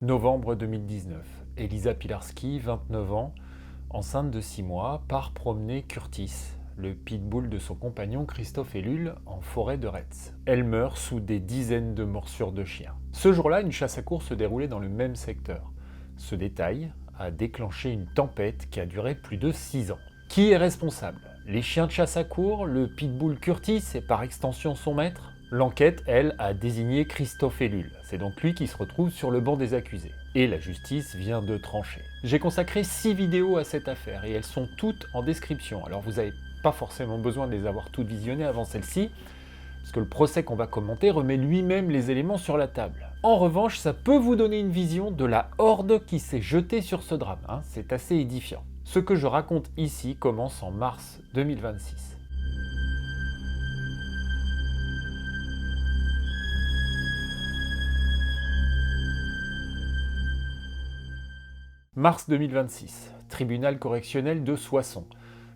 Novembre 2019. Elisa Pilarski, 29 ans, enceinte de 6 mois, part promener Curtis, le pitbull de son compagnon Christophe Ellul, en forêt de Retz. Elle meurt sous des dizaines de morsures de chiens. Ce jour-là, une chasse à courre se déroulait dans le même secteur. Ce détail a déclenché une tempête qui a duré plus de 6 ans. Qui est responsable? Les chiens de chasse à courre, le pitbull Curtis et par extension son maître? L'enquête, elle, a désigné Christophe Ellul. C'est donc lui qui se retrouve sur le banc des accusés. Et la justice vient de trancher. J'ai consacré 6 vidéos à cette affaire et elles sont toutes en description. Alors vous n'avez pas forcément besoin de les avoir toutes visionnées avant celle-ci, parce que le procès qu'on va commenter remet lui-même les éléments sur la table. En revanche, ça peut vous donner une vision de la horde qui s'est jetée sur ce drame. C'est assez édifiant. Ce que je raconte ici commence en mars 2026. Mars 2026, tribunal correctionnel de Soissons.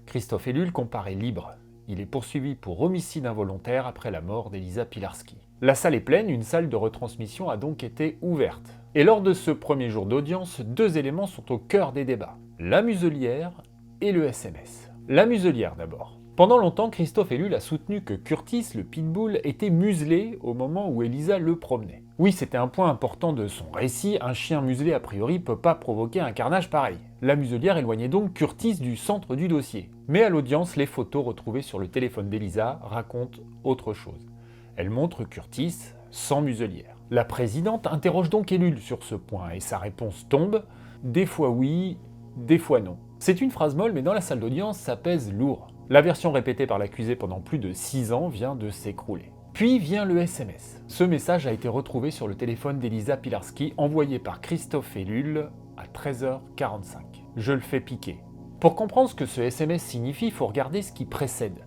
Christophe Ellul comparaît libre. Il est poursuivi pour homicide involontaire après la mort d'Elisa Pilarski. La salle est pleine, une salle de retransmission a donc été ouverte. Et lors de ce premier jour d'audience, 2 éléments sont au cœur des débats. La muselière et le SMS. La muselière d'abord. Pendant longtemps, Christophe Ellul a soutenu que Curtis, le pitbull, était muselé au moment où Elisa le promenait. Oui, c'était un point important de son récit, un chien muselé a priori peut pas provoquer un carnage pareil. La muselière éloignait donc Curtis du centre du dossier. Mais à l'audience, les photos retrouvées sur le téléphone d'Elisa racontent autre chose. Elles montrent Curtis sans muselière. La présidente interroge donc Ellul sur ce point et sa réponse tombe, des fois oui, des fois non. C'est une phrase molle mais dans la salle d'audience ça pèse lourd. La version répétée par l'accusé pendant plus de 6 ans vient de s'écrouler. Puis vient le SMS. Ce message a été retrouvé sur le téléphone d'Elisa Pilarski, envoyé par Christophe Ellul à 13h45. Je le fais piquer. Pour comprendre ce que ce SMS signifie, il faut regarder ce qui précède.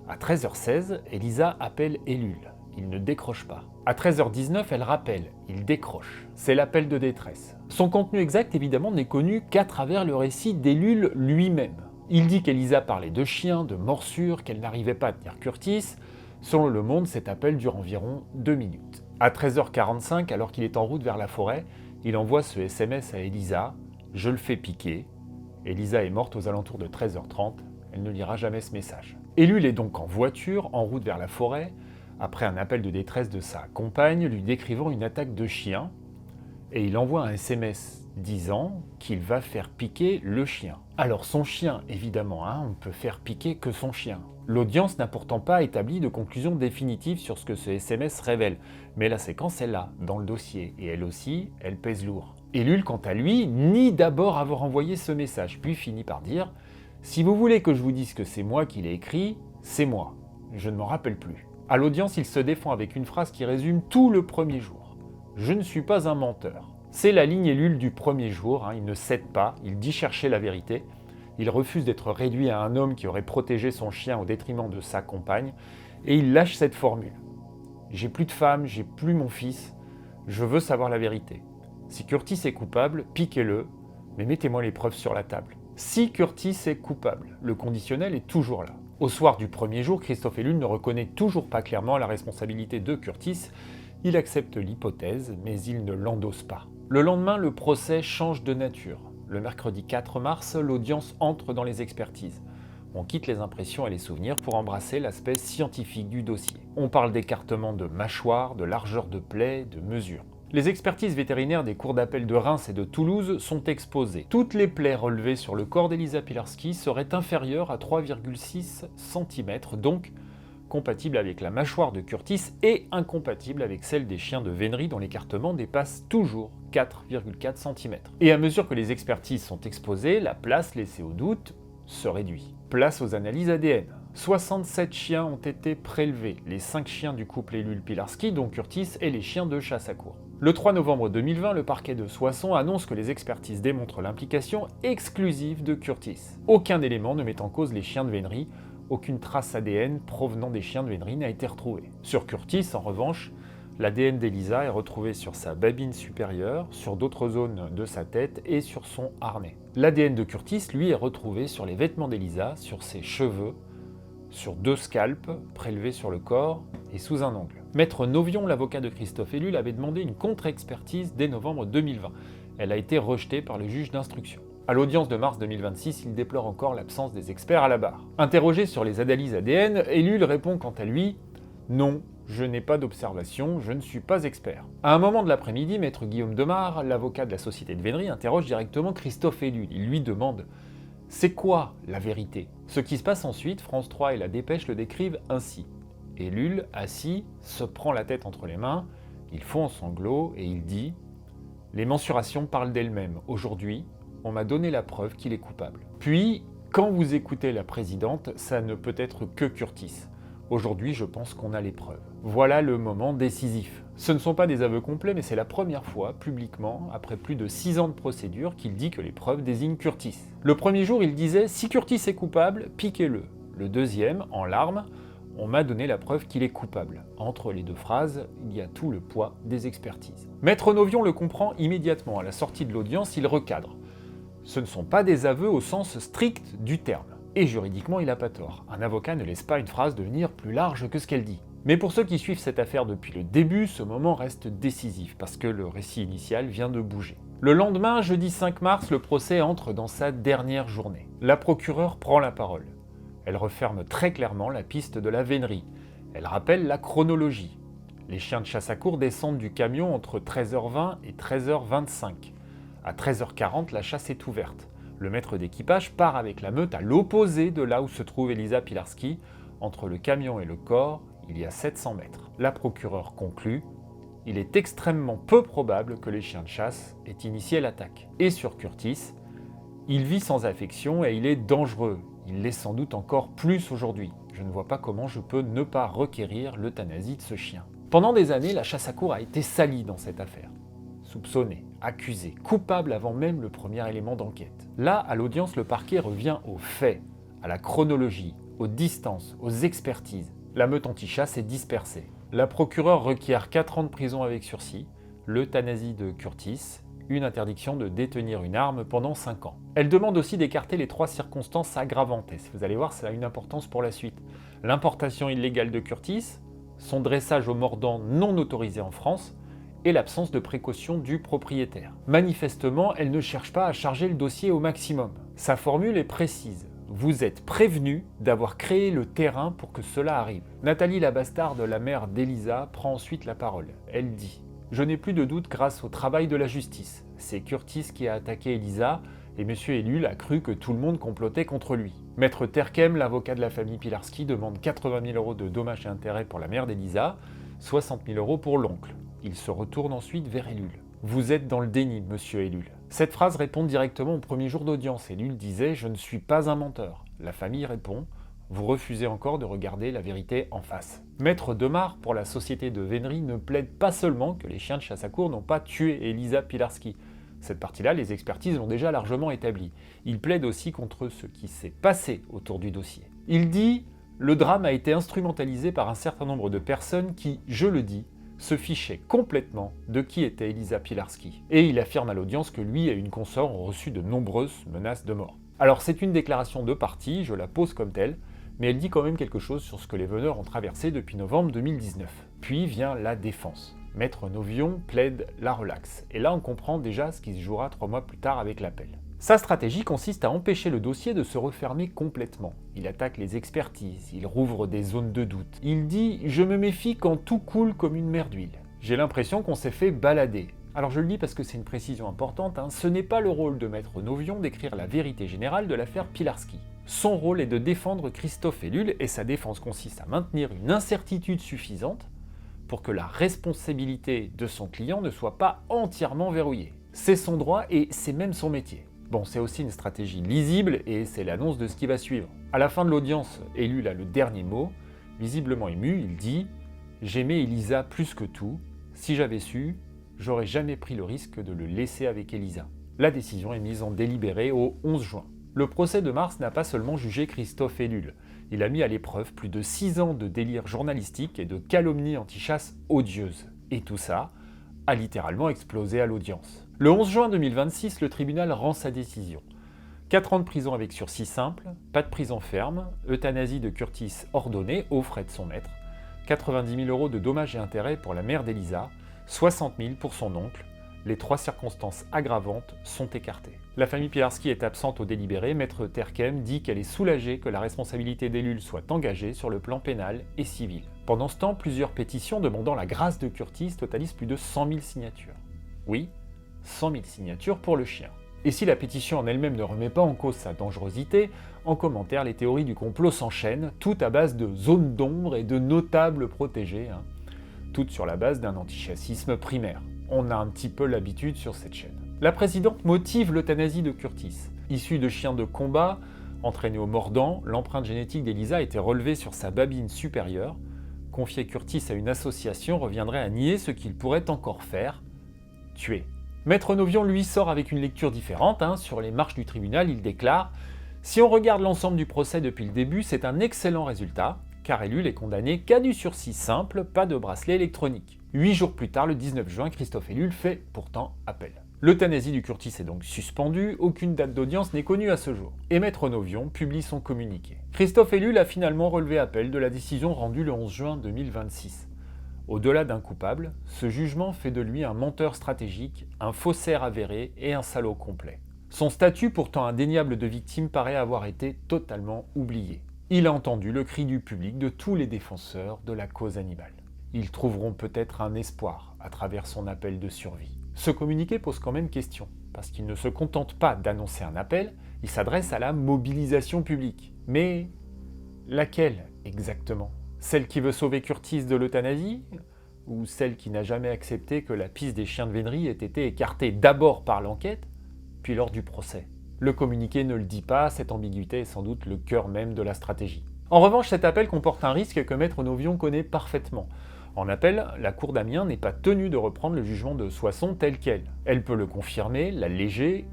À 13h16, Elisa appelle Ellul. Il ne décroche pas. À 13h19, elle rappelle. Il décroche. C'est l'appel de détresse. Son contenu exact, évidemment, n'est connu qu'à travers le récit d'Ellul lui-même. Il dit qu'Elisa parlait de chiens, de morsures, qu'elle n'arrivait pas à tenir Curtis. Selon Le Monde, cet appel dure environ 2 minutes. À 13h45, alors qu'il est en route vers la forêt, il envoie ce SMS à Elisa. Je le fais piquer. Elisa est morte aux alentours de 13h30. Elle ne lira jamais ce message. Ellul est donc en voiture, en route vers la forêt, après un appel de détresse de sa compagne lui décrivant une attaque de chien, et il envoie un SMS disant qu'il va faire piquer le chien. Alors son chien, évidemment, on ne peut faire piquer que son chien. L'audience n'a pourtant pas établi de conclusion définitive sur ce que ce SMS révèle, mais la séquence est là, dans le dossier, et elle aussi, elle pèse lourd. Ellul, quant à lui, nie d'abord avoir envoyé ce message, puis finit par dire « Si vous voulez que je vous dise que c'est moi qui l'ai écrit, c'est moi. Je ne m'en rappelle plus. » À l'audience, il se défend avec une phrase qui résume tout le premier jour. « Je ne suis pas un menteur. » C'est la ligne Ellul du premier jour, il ne cède pas, il dit chercher la vérité. Il refuse d'être réduit à un homme qui aurait protégé son chien au détriment de sa compagne, et il lâche cette formule. « J'ai plus de femme, j'ai plus mon fils, je veux savoir la vérité. Si Curtis est coupable, piquez-le, mais mettez-moi les preuves sur la table. » Si Curtis est coupable, le conditionnel est toujours là. Au soir du premier jour, Christophe Ellul ne reconnaît toujours pas clairement la responsabilité de Curtis. Il accepte l'hypothèse, mais il ne l'endosse pas. Le lendemain, le procès change de nature. Le mercredi 4 mars, l'audience entre dans les expertises. On quitte les impressions et les souvenirs pour embrasser l'aspect scientifique du dossier. On parle d'écartement de mâchoire, de largeur de plaie, de mesure. Les expertises vétérinaires des cours d'appel de Reims et de Toulouse sont exposées. Toutes les plaies relevées sur le corps d'Elisa Pilarski seraient inférieures à 3,6 cm, donc compatible avec la mâchoire de Curtis et incompatible avec celle des chiens de vénerie dont l'écartement dépasse toujours 4,4 cm. Et à mesure que les expertises sont exposées, la place laissée au doute se réduit. Place aux analyses ADN. 67 chiens ont été prélevés, les 5 chiens du couple Ellul-Pilarski, dont Curtis, et les chiens de chasse à courre. Le 3 novembre 2020, le parquet de Soissons annonce que les expertises démontrent l'implication exclusive de Curtis. Aucun élément ne met en cause les chiens de vénerie. Aucune trace ADN provenant des chiens de vénerie n'a été retrouvée. Sur Curtis, en revanche, l'ADN d'Elisa est retrouvé sur sa babine supérieure, sur d'autres zones de sa tête et sur son harnais. L'ADN de Curtis, lui, est retrouvé sur les vêtements d'Elisa, sur ses cheveux sur 2 scalps prélevés sur le corps et sous un angle. Maître Novion, l'avocat de Christophe Ellul, avait demandé une contre-expertise dès novembre 2020. Elle a été rejetée par le juge d'instruction. À l'audience de mars 2026, il déplore encore l'absence des experts à la barre. Interrogé sur les analyses ADN, Ellul répond quant à lui « Non, je n'ai pas d'observation, je ne suis pas expert ». À un moment de l'après-midi, maître Guillaume Demare, l'avocat de la société de vénerie, interroge directement Christophe Ellul. Il lui demande « C'est quoi la vérité ?» Ce qui se passe ensuite, France 3 et La Dépêche le décrivent ainsi. Ellul, assis, se prend la tête entre les mains, il fond en sanglots et il dit « Les mensurations parlent d'elles-mêmes. Aujourd'hui, on m'a donné la preuve qu'il est coupable. » Puis, quand vous écoutez la présidente, ça ne peut être que Curtis. Aujourd'hui, je pense qu'on a les preuves. Voilà le moment décisif. Ce ne sont pas des aveux complets, mais c'est la première fois, publiquement, après plus de 6 ans de procédure, qu'il dit que les preuves désignent Curtis. Le premier jour, il disait « Si Curtis est coupable, piquez-le ». Le deuxième, en larmes, « On m'a donné la preuve qu'il est coupable ». Entre les deux phrases, il y a tout le poids des expertises. Maître Novion le comprend immédiatement. À la sortie de l'audience, il recadre. Ce ne sont pas des aveux au sens strict du terme. Et juridiquement, il n'a pas tort. Un avocat ne laisse pas une phrase devenir plus large que ce qu'elle dit. Mais pour ceux qui suivent cette affaire depuis le début, ce moment reste décisif, parce que le récit initial vient de bouger. Le lendemain, jeudi 5 mars, le procès entre dans sa dernière journée. La procureure prend la parole. Elle referme très clairement la piste de la vénerie. Elle rappelle la chronologie. Les chiens de chasse à courre descendent du camion entre 13h20 et 13h25. À 13h40, la chasse est ouverte. Le maître d'équipage part avec la meute à l'opposé de là où se trouve Elisa Pilarski. Entre le camion et le corps, il y a 700 mètres. La procureure conclut « Il est extrêmement peu probable que les chiens de chasse aient initié l'attaque. » Et sur Curtis, « Il vit sans affection et il est dangereux. Il l'est sans doute encore plus aujourd'hui. Je ne vois pas comment je peux ne pas requérir l'euthanasie de ce chien. » Pendant des années, la chasse à courre a été salie dans cette affaire. Soupçonné, accusé, coupable avant même le premier élément d'enquête. Là, à l'audience, le parquet revient aux faits, à la chronologie, aux distances, aux expertises. La meute anti-chasse est dispersée. La procureure requiert 4 ans de prison avec sursis, l'euthanasie de Curtis, une interdiction de détenir une arme pendant 5 ans. Elle demande aussi d'écarter les 3 circonstances aggravantes. Et vous allez voir, ça a une importance pour la suite. L'importation illégale de Curtis, son dressage au mordant non autorisé en France, et l'absence de précaution du propriétaire. Manifestement, elle ne cherche pas à charger le dossier au maximum. Sa formule est précise. Vous êtes prévenu d'avoir créé le terrain pour que cela arrive. Nathalie Labastarde, la mère d'Elisa, prend ensuite la parole. Elle dit « Je n'ai plus de doute grâce au travail de la justice. C'est Curtis qui a attaqué Elisa et M. Ellul a cru que tout le monde complotait contre lui. » Maître Terkem, l'avocat de la famille Pilarski, demande 80 000 € de dommages et intérêts pour la mère d'Elisa, 60 000 € pour l'oncle. Il se retourne ensuite vers Ellul. « Vous êtes dans le déni, monsieur Ellul. » Cette phrase répond directement au premier jour d'audience. Ellul disait « Je ne suis pas un menteur ». La famille répond « Vous refusez encore de regarder la vérité en face ». Maître Demare, pour la société de vénerie, ne plaide pas seulement que les chiens de chasse à courre n'ont pas tué Elisa Pilarski. Cette partie-là, les expertises l'ont déjà largement établie. Il plaide aussi contre ce qui s'est passé autour du dossier. Il dit « Le drame a été instrumentalisé par un certain nombre de personnes qui, je le dis, se fichait complètement de qui était Elisa Pilarski. » Et il affirme à l'audience que lui et une consort ont reçu de nombreuses menaces de mort. Alors c'est une déclaration de partie, je la pose comme telle, mais elle dit quand même quelque chose sur ce que les veneurs ont traversé depuis novembre 2019. Puis vient la défense. Maître Novion plaide la relaxe. Et là on comprend déjà ce qui se jouera 3 mois plus tard avec l'appel. Sa stratégie consiste à empêcher le dossier de se refermer complètement. Il attaque les expertises, il rouvre des zones de doute. Il dit « Je me méfie quand tout coule comme une mer d'huile. J'ai l'impression qu'on s'est fait balader. » Alors je le dis parce que c'est une précision importante, ce n'est pas le rôle de Maître Novion d'écrire la vérité générale de l'affaire Pilarski. Son rôle est de défendre Christophe Ellul et sa défense consiste à maintenir une incertitude suffisante pour que la responsabilité de son client ne soit pas entièrement verrouillée. C'est son droit et c'est même son métier. Bon, c'est aussi une stratégie lisible et c'est l'annonce de ce qui va suivre. À la fin de l'audience, Ellul a le dernier mot. Visiblement ému, il dit « J'aimais Elisa plus que tout. Si j'avais su, j'aurais jamais pris le risque de le laisser avec Elisa. » La décision est mise en délibéré au 11 juin. Le procès de mars n'a pas seulement jugé Christophe Ellul. Il a mis à l'épreuve plus de 6 ans de délire journalistique et de calomnie anti-chasse odieuse. Et tout ça a littéralement explosé à l'audience. Le 11 juin 2026, le tribunal rend sa décision. 4 ans de prison avec sursis simple, pas de prison ferme, euthanasie de Curtis ordonnée aux frais de son maître, 90 000 € de dommages et intérêts pour la mère d'Elisa, 60 000 pour son oncle. Les 3 circonstances aggravantes sont écartées. La famille Pilarski est absente au délibéré. Maître Terkem dit qu'elle est soulagée que la responsabilité d'Ellul soit engagée sur le plan pénal et civil. Pendant ce temps, plusieurs pétitions demandant la grâce de Curtis totalisent plus de 100 000 signatures. Oui, 100 000 signatures pour le chien. Et si la pétition en elle-même ne remet pas en cause sa dangerosité, en commentaire, les théories du complot s'enchaînent, toutes à base de zones d'ombre et de notables protégés, toutes sur la base d'un antichassisme primaire. On a un petit peu l'habitude sur cette chaîne. La présidente motive l'euthanasie de Curtis. Issu de chiens de combat, entraîné au mordant, l'empreinte génétique d'Elisa a été relevée sur sa babine supérieure. Confier Curtis à une association reviendrait à nier ce qu'il pourrait encore faire, tuer. Maître Novion, lui, sort avec une lecture différente. Sur les marches du tribunal, il déclare « Si on regarde l'ensemble du procès depuis le début, c'est un excellent résultat, car Ellul est condamné qu'à du sursis simple, pas de bracelet électronique. » 8 jours plus tard, le 19 juin, Christophe Ellul fait pourtant appel. L'euthanasie du Curtis est donc suspendue, aucune date d'audience n'est connue à ce jour. Et Maître Novion publie son communiqué. Christophe Ellul a finalement relevé appel de la décision rendue le 11 juin 2026. Au-delà d'un coupable, ce jugement fait de lui un menteur stratégique, un faussaire avéré et un salaud complet. Son statut pourtant indéniable de victime paraît avoir été totalement oublié. Il a entendu le cri du public de tous les défenseurs de la cause animale. Ils trouveront peut-être un espoir à travers son appel de survie. Ce communiqué pose quand même question, parce qu'il ne se contente pas d'annoncer un appel, il s'adresse à la mobilisation publique. Mais laquelle exactement ? Celle qui veut sauver Curtis de l'euthanasie ? Ou celle qui n'a jamais accepté que la piste des chiens de vénerie ait été écartée d'abord par l'enquête, puis lors du procès ? Le communiqué ne le dit pas, cette ambiguïté est sans doute le cœur même de la stratégie. En revanche, cet appel comporte un risque que Maître Novion connaît parfaitement. En appel, la cour d'Amiens n'est pas tenue de reprendre le jugement de Soissons tel quel. Elle peut le confirmer, l'alléger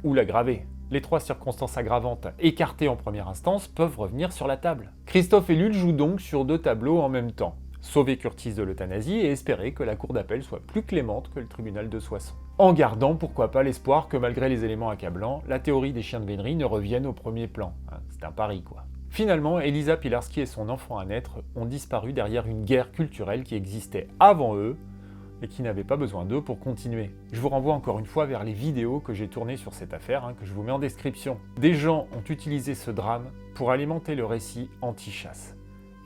ou l'aggraver. Les 3 circonstances aggravantes écartées en première instance peuvent revenir sur la table. Christophe Ellul joue donc sur 2 tableaux en même temps. Sauver Curtis de l'euthanasie et espérer que la cour d'appel soit plus clémente que le tribunal de Soissons. En gardant, pourquoi pas, l'espoir que malgré les éléments accablants, la théorie des chiens de vénerie ne revienne au premier plan. C'est un pari quoi. Finalement, Elisa Pilarski et son enfant à naître ont disparu derrière une guerre culturelle qui existait avant eux et qui n'avait pas besoin d'eux pour continuer. Je vous renvoie encore une fois vers les vidéos que j'ai tournées sur cette affaire, que je vous mets en description. Des gens ont utilisé ce drame pour alimenter le récit anti-chasse.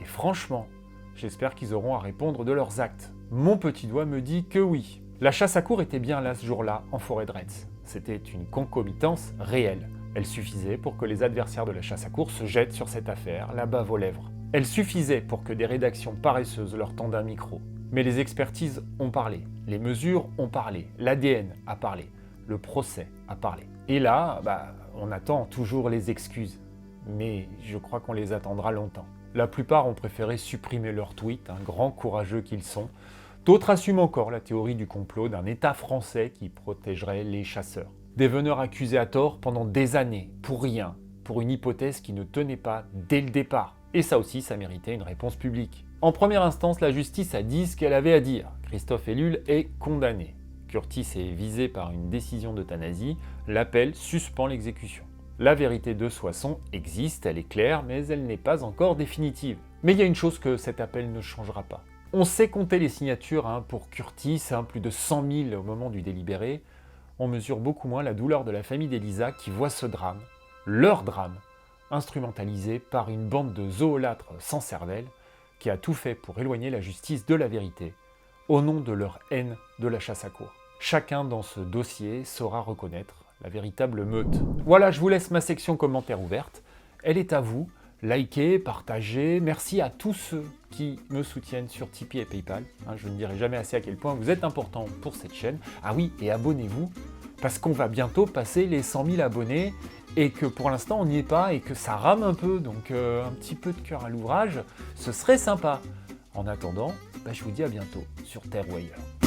Et franchement, j'espère qu'ils auront à répondre de leurs actes. Mon petit doigt me dit que oui. La chasse à courre était bien là ce jour-là en forêt de Retz. C'était une concomitance réelle. Elle suffisait pour que les adversaires de la chasse à courre se jettent sur cette affaire, la bave aux lèvres. Elle suffisait pour que des rédactions paresseuses leur tendent un micro. Mais les expertises ont parlé, les mesures ont parlé, l'ADN a parlé, le procès a parlé. Et là, on attend toujours les excuses. Mais je crois qu'on les attendra longtemps. La plupart ont préféré supprimer leurs tweets, grands courageux qu'ils sont. D'autres assument encore la théorie du complot d'un État français qui protégerait les chasseurs. Des veneurs accusés à tort pendant des années, pour rien, pour une hypothèse qui ne tenait pas dès le départ. Et ça aussi, ça méritait une réponse publique. En première instance, la justice a dit ce qu'elle avait à dire. Christophe Ellul est condamné. Curtis est visé par une décision d'euthanasie. L'appel suspend l'exécution. La vérité de Soissons existe, elle est claire, mais elle n'est pas encore définitive. Mais il y a une chose que cet appel ne changera pas. On sait compter les signatures pour Curtis, plus de 100 000 au moment du délibéré. On mesure beaucoup moins la douleur de la famille d'Elisa qui voit ce drame, leur drame, instrumentalisé par une bande de zoolâtres sans cervelle qui a tout fait pour éloigner la justice de la vérité, au nom de leur haine de la chasse à courre. Chacun dans ce dossier saura reconnaître la véritable meute. Voilà, je vous laisse ma section commentaires ouverte. Elle est à vous. Likez, partagez. Merci à tous ceux qui me soutiennent sur Tipeee et Paypal. Je ne dirai jamais assez à quel point vous êtes importants pour cette chaîne. Ah oui, et abonnez-vous, parce qu'on va bientôt passer les 100 000 abonnés et que pour l'instant on n'y est pas et que ça rame un peu. Donc un petit peu de cœur à l'ouvrage, ce serait sympa. En attendant, je vous dis à bientôt sur Terre ou ailleurs.